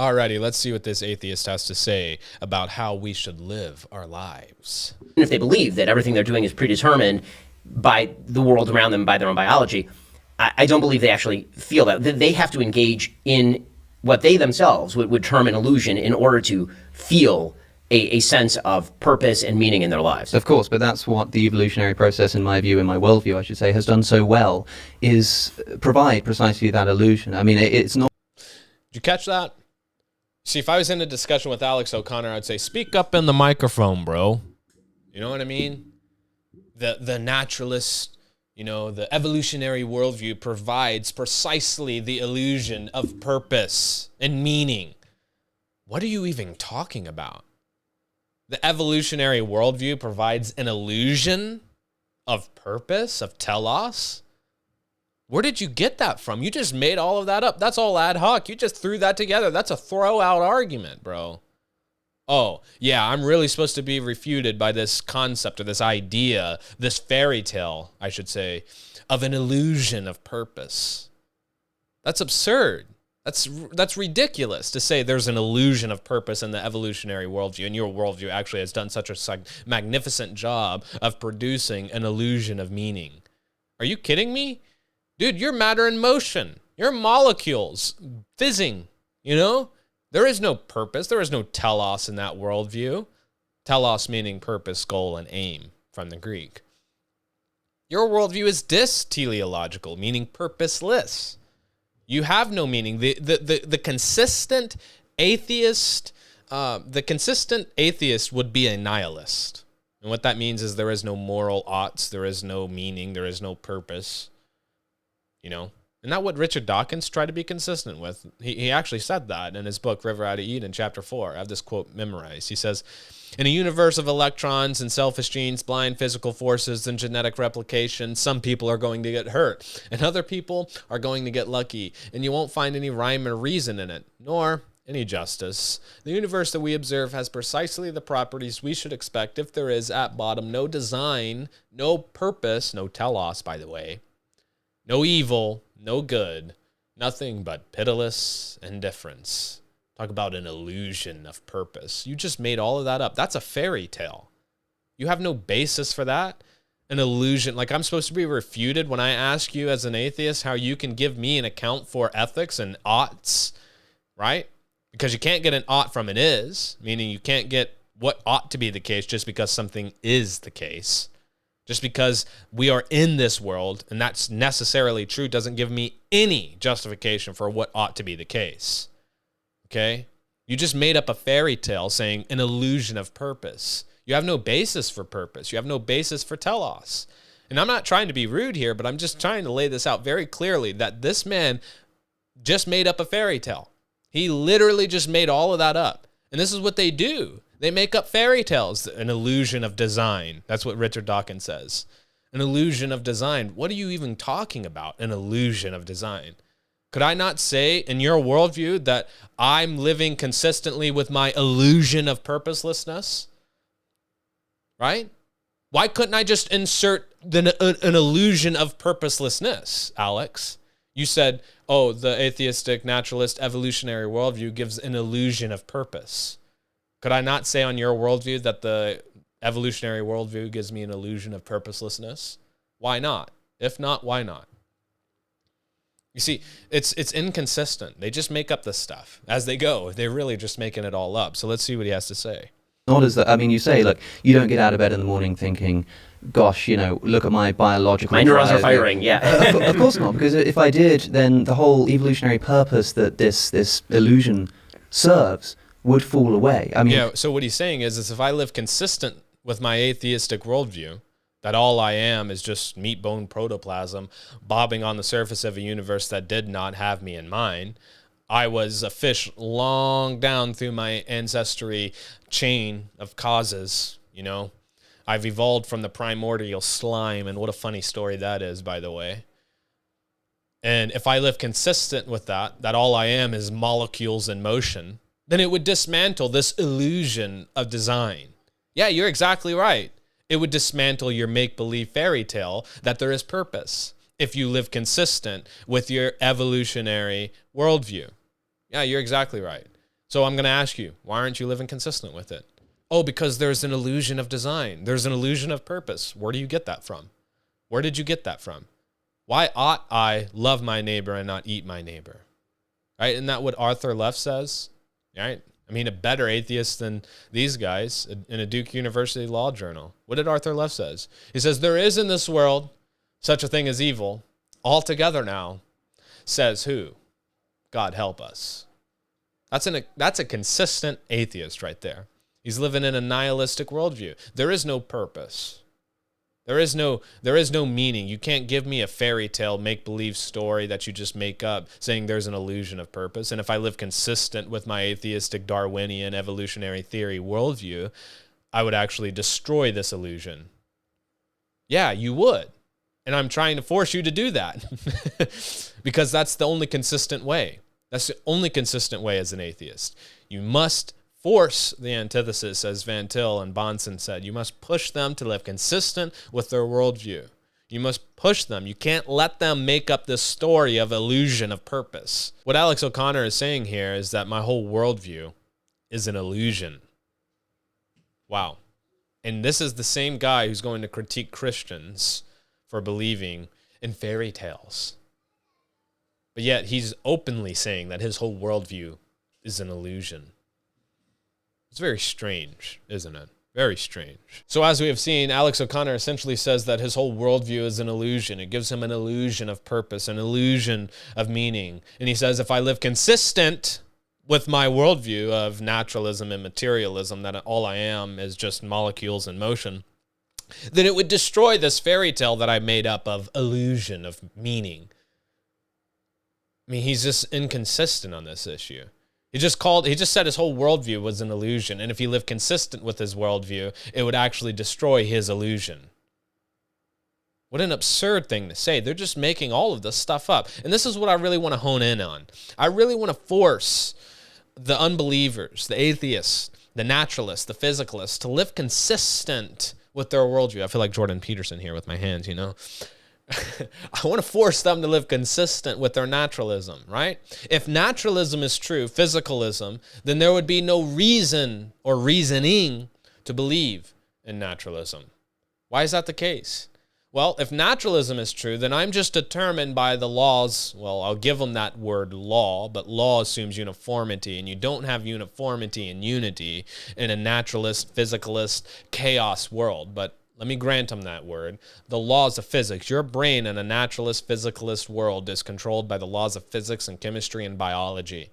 Alrighty, let's see what this atheist has to say about how we should live our lives. If they believe that everything they're doing is predetermined by the world around them, by their own biology, I don't believe they actually feel that. They have to engage in what they themselves would term an illusion in order to feel a sense of purpose and meaning in their lives. Of course, but that's what the evolutionary process, in my view, in my worldview, I should say, has done so well, is provide precisely that illusion. I mean, it's not... Did you catch that? See, if I was in a discussion with Alex O'Connor, I'd say, speak up in the microphone, bro. You know what I mean? The naturalist, the evolutionary worldview provides precisely the illusion of purpose and meaning. What are you even talking about? The evolutionary worldview provides an illusion of purpose, of telos? Where did you get that from? You just made all of that up. That's all ad hoc. You just threw that together. That's a throw-out argument, bro. Oh, yeah, I'm really supposed to be refuted by this concept or this idea, this fairy tale, I should say, of an illusion of purpose. That's absurd. That's ridiculous to say there's an illusion of purpose in the evolutionary worldview, and your worldview actually has done such a magnificent job of producing an illusion of meaning. Are you kidding me? Dude, you're matter in motion. You're molecules fizzing, There is no purpose. There is no telos in that worldview. Telos meaning purpose, goal, and aim from the Greek. Your worldview is dysteleological, meaning purposeless. You have no meaning. The consistent atheist, would be a nihilist. And what that means is there is no moral oughts, there is no meaning, there is no purpose. Isn't that what Richard Dawkins tried to be consistent with? He actually said that in his book, River Out of Eden, chapter 4. I have this quote memorized. He says, in a universe of electrons and selfish genes, blind physical forces, and genetic replication, some people are going to get hurt, and other people are going to get lucky, and you won't find any rhyme or reason in it, nor any justice. The universe that we observe has precisely the properties we should expect if there is, at bottom, no design, no purpose, no telos, by the way, no evil, no good, nothing but pitiless indifference. Talk about an illusion of purpose. You just made all of that up. That's a fairy tale. You have no basis for that. An illusion. Like I'm supposed to be refuted when I ask you as an atheist how you can give me an account for ethics and oughts, right? Because you can't get an ought from an is, meaning you can't get what ought to be the case just because something is the case. Just because we are in this world, and that's necessarily true, doesn't give me any justification for what ought to be the case. Okay? You just made up a fairy tale saying an illusion of purpose. You have no basis for purpose. You have no basis for telos. And I'm not trying to be rude here, but I'm just trying to lay this out very clearly that this man just made up a fairy tale. He literally just made all of that up. And this is what they do. They make up fairy tales, an illusion of design. That's what Richard Dawkins says. An illusion of design. What are you even talking about? An illusion of design. Could I not say in your worldview that I'm living consistently with my illusion of purposelessness? Right? Why couldn't I just insert an illusion of purposelessness, Alex? You said, oh, the atheistic, naturalist, evolutionary worldview gives an illusion of purpose. Could I not say on your worldview that the evolutionary worldview gives me an illusion of purposelessness? Why not? If not, why not? You see, it's inconsistent. They just make up this stuff as they go. They're really just making it all up. So let's see what he has to say. Not as that. I mean, you say, look, you don't get out of bed in the morning thinking, gosh, look at my biological... My neurons are firing, yeah. Of course not, because if I did, then the whole evolutionary purpose that this illusion serves would fall away. I mean, yeah, so what he's saying is if I live consistent with my atheistic worldview, that all I am is just meat bone protoplasm bobbing on the surface of a universe that did not have me in mind. I was a fish long down through my ancestry chain of causes, I've evolved from the primordial slime, and what a funny story that is, by the way. And if I live consistent with that all I am is molecules in motion, then it would dismantle this illusion of design. Yeah, you're exactly right. It would dismantle your make-believe fairy tale that there is purpose if you live consistent with your evolutionary worldview. Yeah, you're exactly right. So I'm going to ask you, why aren't you living consistent with it? Oh, because there's an illusion of design. There's an illusion of purpose. Where do you get that from? Where did you get that from? Why ought I love my neighbor and not eat my neighbor? Right? Isn't that what Arthur Leff says? Right? I mean, a better atheist than these guys in a Duke University law journal. What did Arthur Leff says? He says, there is in this world such a thing as evil. Altogether now, says who? God help us. That's a consistent atheist right there. He's living in a nihilistic worldview. There is no purpose. There is no meaning. You can't give me a fairy tale, make-believe story that you just make up saying there's an illusion of purpose. And if I live consistent with my atheistic Darwinian evolutionary theory worldview, I would actually destroy this illusion. Yeah, you would. And I'm trying to force you to do that because that's the only consistent way. That's the only consistent way as an atheist. You must force the antithesis, as Van Til and Bahnsen said. You must push them to live consistent with their worldview. You must push them. You can't let them make up this story of illusion of purpose. What Alex O'Connor is saying here is that my whole worldview is an illusion. Wow. And this is the same guy who's going to critique Christians for believing in fairy tales. But yet he's openly saying that his whole worldview is an illusion. It's very strange, isn't it? Very strange. So as we have seen, Alex O'Connor essentially says that his whole worldview is an illusion. It gives him an illusion of purpose, an illusion of meaning. And he says, if I live consistent with my worldview of naturalism and materialism, that all I am is just molecules in motion, then it would destroy this fairy tale that I made up of illusion of meaning. I mean, he's just inconsistent on this issue. He just said his whole worldview was an illusion, and if he lived consistent with his worldview, it would actually destroy his illusion. What an absurd thing to say. They're just making all of this stuff up. And this is what I really want to hone in on. I really want to force the unbelievers, the atheists, the naturalists, the physicalists to live consistent with their worldview. I feel like Jordan Peterson here with my hands, you know. I want to force them to live consistent with their naturalism, right? If naturalism is true, physicalism, then there would be no reason or reasoning to believe in naturalism. Why is that the case? Well, if naturalism is true, then I'm just determined by the laws. Well, I'll give them that word law, but law assumes uniformity, and you don't have uniformity and unity in a naturalist, physicalist, chaos world. But let me grant them that word. The laws of physics. Your brain in a naturalist, physicalist world is controlled by the laws of physics and chemistry and biology.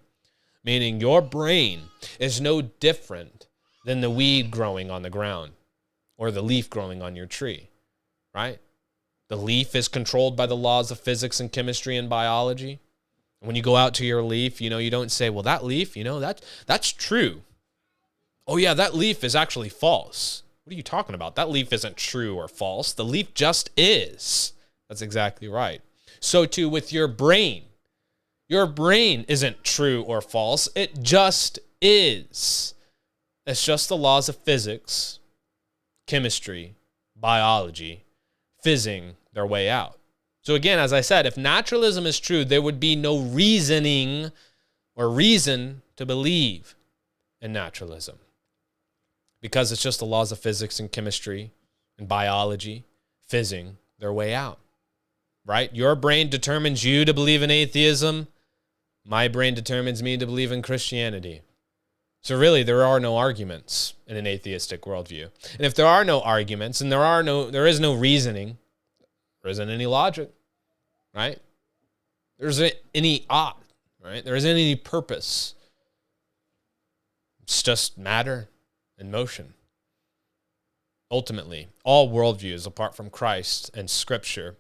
Meaning your brain is no different than the weed growing on the ground or the leaf growing on your tree, right? The leaf is controlled by the laws of physics and chemistry and biology. And when you go out to your leaf, you know, you don't say, well, that leaf, you know, that's true. Oh yeah, that leaf is actually false. What are you talking about? That leaf isn't true or false. The leaf just is. That's exactly right. So too with your brain. Your brain isn't true or false. It just is. It's just the laws of physics, chemistry, biology, fizzing their way out. So again, as I said, if naturalism is true, there would be no reasoning or reason to believe in naturalism. Because it's just the laws of physics and chemistry and biology fizzing their way out, right? Your brain determines you to believe in atheism. My brain determines me to believe in Christianity. So really, there are no arguments in an atheistic worldview. And if there are no arguments and there is no reasoning, there isn't any logic, right? There isn't any ought, right? There isn't any purpose. It's just matter in motion. Ultimately, all worldviews apart from Christ and Scripture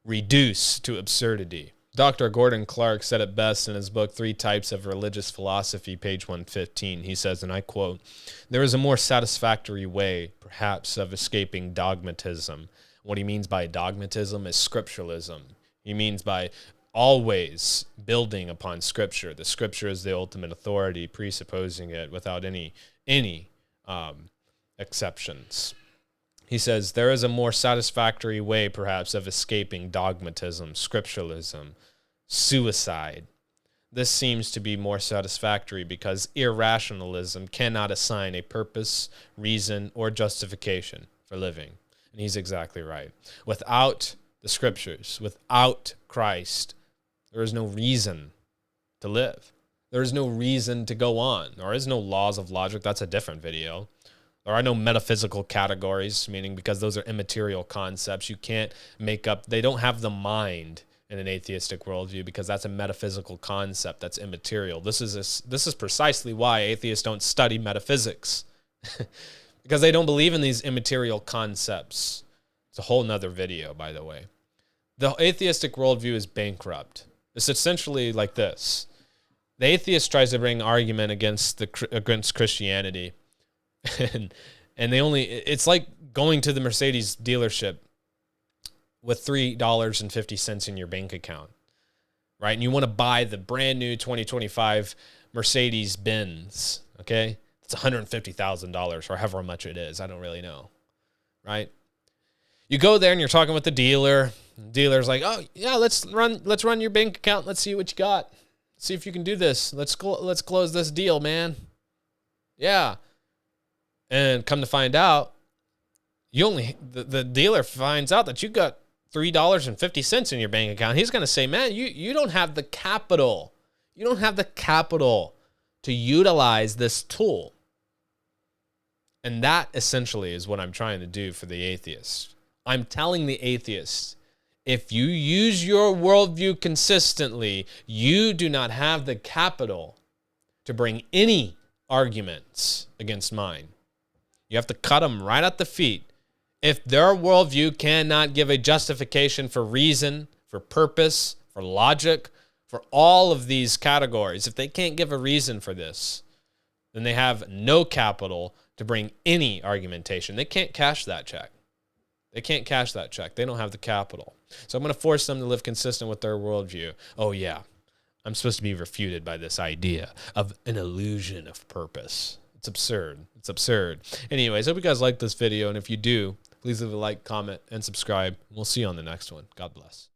reduce to absurdity. Dr. Gordon Clark said it best in his book, Three Types of Religious Philosophy, page 115. He says, and I quote, "There is a more satisfactory way, perhaps, of escaping dogmatism." What he means by dogmatism is scripturalism. He means by always building upon Scripture. The Scripture is the ultimate authority, presupposing it without any exceptions. He says, there is a more satisfactory way, perhaps, of escaping dogmatism, scripturalism, suicide, this seems to be more satisfactory because irrationalism cannot assign a purpose, reason, or justification for living. And he's exactly right. Without the scriptures, without Christ, there is no reason to live. There is no reason to go on. There is no laws of logic. That's a different video. There are no metaphysical categories, meaning because those are immaterial concepts. You can't make up, they don't have the mind in an atheistic worldview because that's a metaphysical concept that's immaterial. This is precisely why atheists don't study metaphysics because they don't believe in these immaterial concepts. It's a whole nother video, by the way. The atheistic worldview is bankrupt. It's essentially like this. The atheist tries to bring argument against Christianity. and it's like going to the Mercedes dealership with $3.50 in your bank account, right? And you want to buy the brand new 2025 Mercedes Benz, okay? It's $150,000 or however much it is. I don't really know, right? You go there and you're talking with the dealer. The dealer's like, "Oh yeah, let's run your bank account. Let's see what you got. See if you can do this. Let's close this deal, man." Yeah. And come to find out, the dealer finds out that you got $3.50 in your bank account. He's going to say, "Man, you don't have the capital. You don't have the capital to utilize this tool." And that essentially is what I'm trying to do for the atheist. I'm telling the atheist, if you use your worldview consistently, you do not have the capital to bring any arguments against mine. You have to cut them right at the feet. If their worldview cannot give a justification for reason, for purpose, for logic, for all of these categories, if they can't give a reason for this, then they have no capital to bring any argumentation. They can't cash that check. They can't cash that check. They don't have the capital. So I'm going to force them to live consistent with their worldview. Oh, yeah, I'm supposed to be refuted by this idea of an illusion of purpose. It's absurd. It's absurd. Anyways, I hope you guys liked this video. And if you do, please leave a like, comment, and subscribe. We'll see you on the next one. God bless.